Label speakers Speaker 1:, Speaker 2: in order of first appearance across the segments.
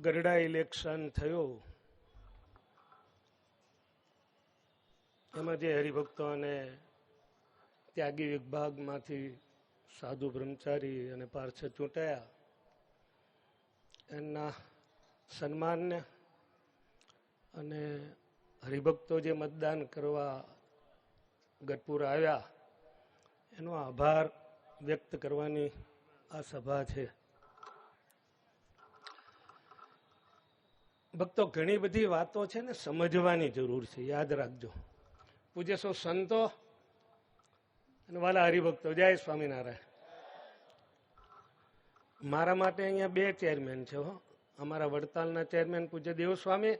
Speaker 1: ગરડા election થયું એમાં જે હરિભક્તો અને ત્યાગી વિભાગમાંથી સાધુ બ્રહ્મચારી અને પાર્ષદ ચૂંટાયા એમના સન્માનને અને હરિભક્તો જે મતદાન કરવા ગઢપુર આવ્યા એનો આભાર વ્યક્ત કરવાની આ સભા છે. ભક્તો, ઘણી બધી વાતો છે ને સમજવાની જરૂર છે, યાદ રાખજો. પૂજ્ય સૌ સંતો અને વાલા હરિભક્તો, જય સ્વામિનારાયણ. મારા માટે અહીંયા બે ચેરમેન છે હો. અમારા વડતાલના ચેરમેન પૂજ્ય દેવસ્વામી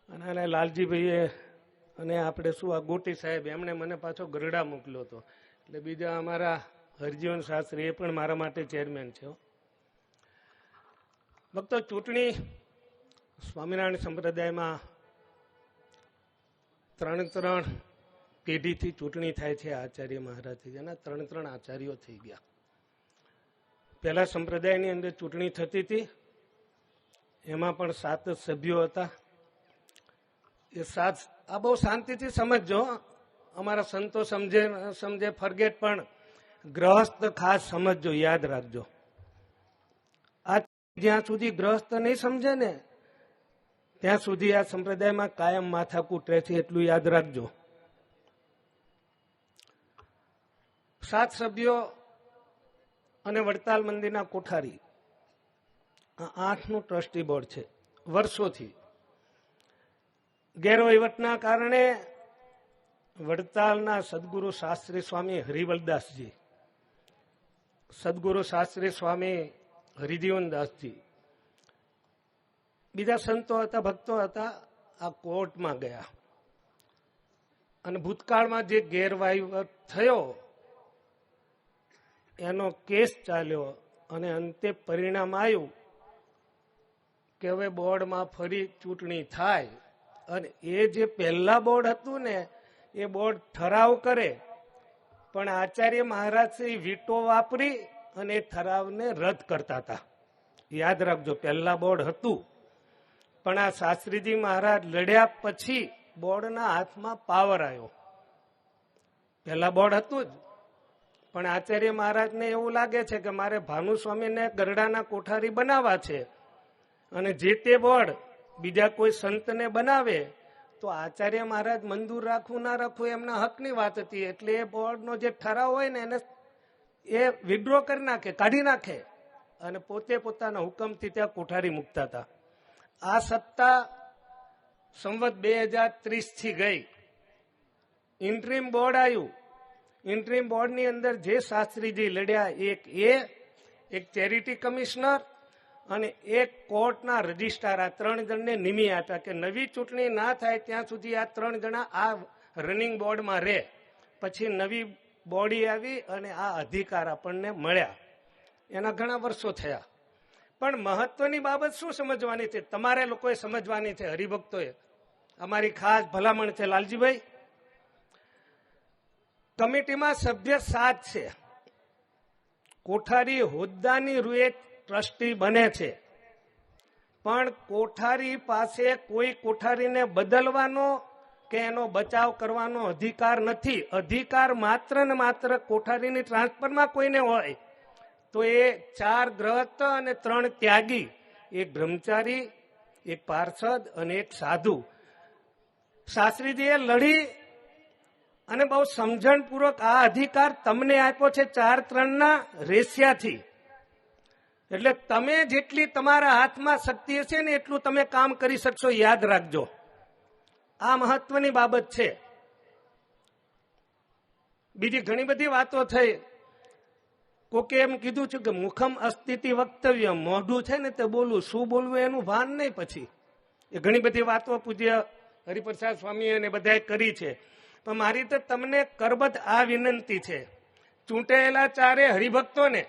Speaker 1: અને લાલજીભાઈએ અને આપણે શું આ ગોટી સાહેબ, એમણે મને પાછો ગરડા મોકલ્યો હતો. એટલે બીજા અમારા હરજીવન શાસ્ત્રી એ પણ મારા માટે ચેરમેન છે. ભક્તો, ચૂંટણી સ્વામિનારાયણ સંપ્રદાયમાં ત્રણ પેઢીથી ચૂંટણી થાય છે. આચાર્ય મહારાજથી એના ત્રણ આચાર્યો થઈ ગયા. પહેલા સંપ્રદાયની અંદર ચૂંટણી થતી હતી, એમાં પણ 7 જ સભ્યો હતા. એ 7 આ બહુ શાંતિથી સમજજો. અમારા સંતો સમજે ફરગેટ, પણ ગ્રહસ્થ ખાસ સમજજો, યાદ રાખજો. આ જ્યાં સુધી ગ્રહસ્થ નહીં સમજે ને ત્યાં સુધી આ સંપ્રદાયમાં કાયમ માથાકૂટ રહે છે, એટલું યાદ રાખજો. 7 સભ્યો અને વડતાલ મંદિરના કોઠારી, આ 8નું ટ્રસ્ટી બોર્ડ છે. વર્ષોથી ગેરવહીવટના કારણે વડતાલના સદગુરુ શાસ્ત્રી સ્વામી હરિવલદાસજી, સદગુરુ શાસ્ત્રી સ્વામી હરિજીવનદાસજી, બીજા સંતો હતા, ભક્તો હતા, આ કોર્ટમાં ગયા અને ભૂતકાળમાં જે ગેરવહીવટ થયો એનો કેસ ચાલ્યો અને અંતે પરિણામ આવ્યું કે હવે બોર્ડમાં ફરી ચૂંટણી થાય. અને એ જે પહેલા બોર્ડ હતું ને એ બોર્ડ ઠરાવ કરે, પણ આચાર્ય મહારાજ શ્રી વીટો વાપરી અને એ ઠરાવને રદ કરતા હતા. યાદ રાખજો, પહેલા બોર્ડ હતું, પણ આ શાસ્ત્રીજી મહારાજ લડ્યા પછી બોર્ડના હાથમાં પાવર આવ્યો. પહેલા બોર્ડ હતું જ, પણ આચાર્ય મહારાજને એવું લાગે છે કે મારે ભાનુસ્વામીને ગરડાના કોઠારી બનાવવા છે અને જે તે બોર્ડ બીજા કોઈ સંતને બનાવે તો આચાર્ય મહારાજ મંજૂર રાખવું ના રાખવું એમના હકની વાત હતી. એટલે એ બોર્ડનો જે ઠરાવ હોય ને એને એ વિડ્રો કરી નાખે, કાઢી નાખે અને પોતે પોતાના હુકમથી ત્યાં કોઠારી મૂકતા હતા. આ સત્તા સંવત 2030 થી ગઈ. ઇન્ટરીમ બોર્ડ આવ્યું. ઇન્ટરીમ બોર્ડની અંદર જે શાસ્ત્રીજી લડ્યા, એક ચેરિટી કમિશનર અને એક કોર્ટના રજિસ્ટ્રાર, આ 3 જણને નિમી આપ્યા કે નવી ચૂંટણી ના થાય ત્યાં સુધી આ 3 જણા આ રનિંગ બોર્ડમાં રહે. પછી નવી બોડી આવી અને આ અધિકાર આપણને મળ્યા. એના ઘણા વર્ષો થયા. પણ મહત્વની બાબત શું સમજવાની છે, તમારે લોકોએ સમજવાની છે, હરિભક્તોએ. અમારી ખાસ ભલામણ છે. લાલજીભાઈ, કમિટીમાં સભ્ય 7 છે. કોઠારી હોદ્દાની રૂએ ટ્રસ્ટી બને છે, પણ કોઠારી પાસે કોઈ કોઠારીને બદલવાનો કે એનો બચાવ કરવાનો અધિકાર નથી. અધિકાર માત્ર ને માત્ર કોઠારીની ટ્રાન્સફરમાં કોઈને હોય તો એ 4 ગ્રહસ્થ અને 3 ત્યાગી, એક બ્રહ્મચારી, એક પાર્ષદ અને એક સાધુ. શાસ્ત્રીજીએ લડી અને બહુ સમજણપૂર્વક આ અધિકાર તમને આપ્યો છે 4-3ના રેશિયાથી. એટલે તમે જેટલી તમારા હાથમાં શક્તિ હશે ને એટલું તમે કામ કરી શકશો, યાદ રાખજો. આ મહત્વની બાબત છે. બીજી ઘણી બધી વાતો થઈ. કોકે એમ કીધું છે કે મુખમ અસ્થિતિ વક્તવ્ય, મોઢું છે ને તે બોલવું, શું બોલવું એનું ભાન નહીં. પછી એ ઘણી બધી વાતો પૂજ્ય હરિપ્રસાદ સ્વામી અને બધાએ કરી છે. પણ મારી તો તમને કરબદ્ધ આ વિનંતી છે, ચૂંટાયેલા 4 હરિભક્તોને,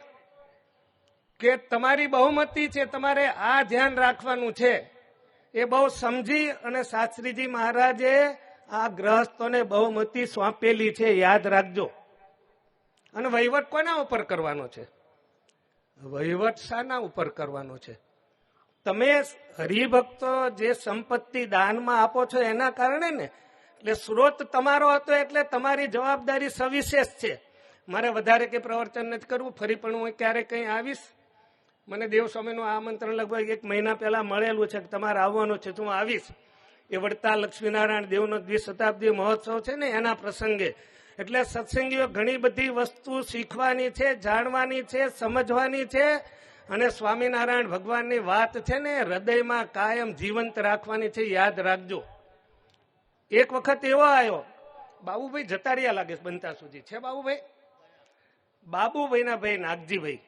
Speaker 1: કે તમારી બહુમતી છે, તમારે આ ધ્યાન રાખવાનું છે. એ બહુ સમજી અને શાસ્ત્રીજી મહારાજે આ ગ્રહસ્થોને બહુમતી સોંપેલી છે, યાદ રાખજો. અને વહીવટ કોના ઉપર કરવાનો છે? વહીવટ શાના ઉપર કરવાનો છે? તમે હરિભક્તો જે સંપત્તિ દાનમાં આપો છો એના કારણે ને, એટલે સ્ત્રોત તમારો હતો એટલે તમારી જવાબદારી સવિશેષ છે. મારે વધારે કે પ્રવચન નથી કરવું, ફરી પણ હું ક્યારેક કંઈ આવીશ. મને દેવસ્વામીનું આમંત્રણ લગભગ 1 મહિના પહેલા મળેલું છે કે તમારે આવવાનું છે, હું આવીશ. એ વડતાલ લક્ષ્મીનારાયણ દેવનો દ્વિશતાબ્દી મહોત્સવ છે ને એના પ્રસંગે. એટલે સત્સંગીઓ ઘણી બધી વસ્તુ શીખવાની છે, જાણવાની છે, સમજવાની છે. અને સ્વામિનારાયણ ભગવાનની વાત છે ને હૃદયમાં કાયમ જીવંત રાખવાની છે, યાદ રાખજો. એક વખત એવો આવ્યો, બાબુભાઈ જતા રહ્યા લાગે બનતા સુધી છે. બાબુભાઈના ભાઈ નાગજીભાઈ,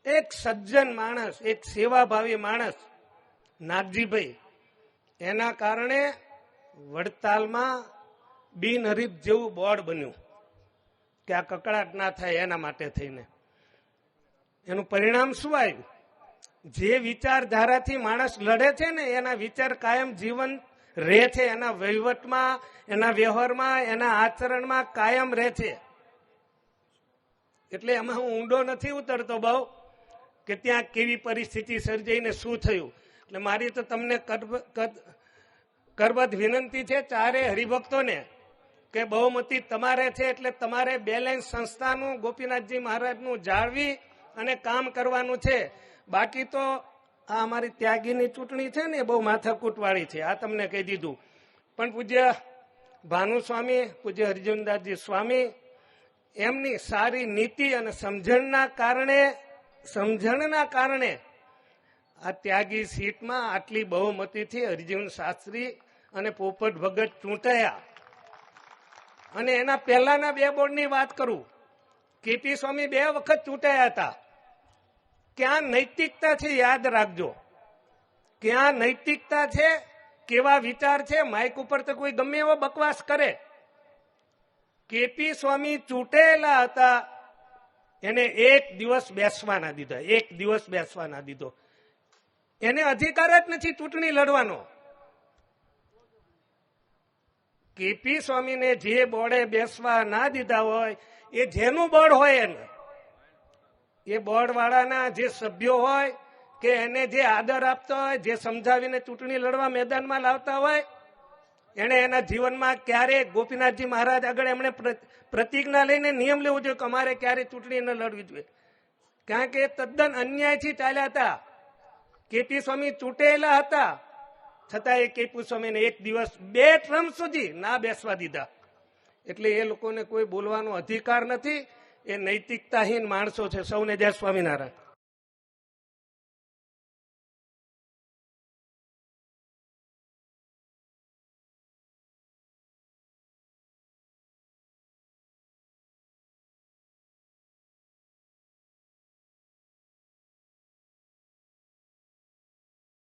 Speaker 1: એક સજ્જન માણસ, એક સેવાભાવી માણસ નાગજીભાઈ. એના કારણે વડતાલમાં બિનહરીફ જેવું બોર્ડ બન્યું કે આ કકળાટ ના થાય એના માટે થઈને. એનું પરિણામ શું આવ્યું? જે વિચારધારાથી માણસ લડે છે ને એના વિચાર કાયમ જીવન રહે છે, એના વહીવટમાં, એના વ્યવહારમાં, એના આચરણમાં કાયમ રહે છે. એટલે એમાં હું ઊંડો નથી ઉતરતો બહુ કે ત્યાં કેવી પરિસ્થિતિ સર્જાઈને શું થયું. એટલે મારી તો તમને કરબદ્ધ વિનંતી છે ચારે હરિભક્તોને કે બહુમતી તમારે છે, એટલે તમારે બેલેન્સ સંસ્થાનું, ગોપીનાથજી મહારાજનું જાળવી અને કામ કરવાનું છે. બાકી તો આ અમારી ત્યાગીની ચૂંટણી છે ને બહુ માથાકૂટવાળી છે, આ તમને કહી દીધું. પણ પૂજ્ય ભાનુસ્વામી, પૂજ્ય હરિજનદાસજી સ્વામી, એમની સારી નીતિ અને સમજણના કારણે આ ત્યાગી સીટમાં આટલી બહુમતીથી હરિજીવન શાસ્ત્રી અને પોપટ ભગત ચૂંટાયા. અને એના પહેલાના 2 બોર્ડની વાત કરું, કેપી સ્વામી 2 વખત ચૂંટાયા હતા. ક્યાં નૈતિકતા છે યાદ રાખજો, ક્યાં નૈતિકતા છે, કેવા વિચાર છે. માઇક ઉપર તો કોઈ ગમે એવો બકવાસ કરે. કેપી સ્વામી ચૂંટેલા હતા, એને 1 દિવસ બેસવા ના દીધા, 1 દિવસ બેસવા ના દીધો. એને અધિકાર જ નથી ચૂંટણી લડવાનો. કેપી સ્વામીને જે બોર્ડે બેસવા ના દીધા હોય એ જેનું બોર્ડ હોય એને, એ બોર્ડ વાળાના જે સભ્યો હોય કે એને જે આદર આપતા હોય, જે સમજાવીને ચૂંટણી લડવા મેદાનમાં લાવતા હોય, એને એના જીવનમાં ક્યારેક ગોપીનાથજી મહારાજ આગળ એમણે પ્રતિજ્ઞા લઈને નિયમ લેવો જોઈએ કે અમારે ક્યારે ચૂંટણી ન લડવી જોઈએ. કારણ કે તદ્દન અન્યાયથી ચાલ્યા હતા. કેપી સ્વામી ચૂંટેલા હતા, છતાં એ કેપી સ્વામીને 1 દિવસ 2 ટર્મ સુધી ના બેસવા દીધા. એટલે એ લોકોને કોઈ બોલવાનો અધિકાર નથી. એ નૈતિકતાહીન માણસો છે. સૌને જય સ્વામિનારાયણ.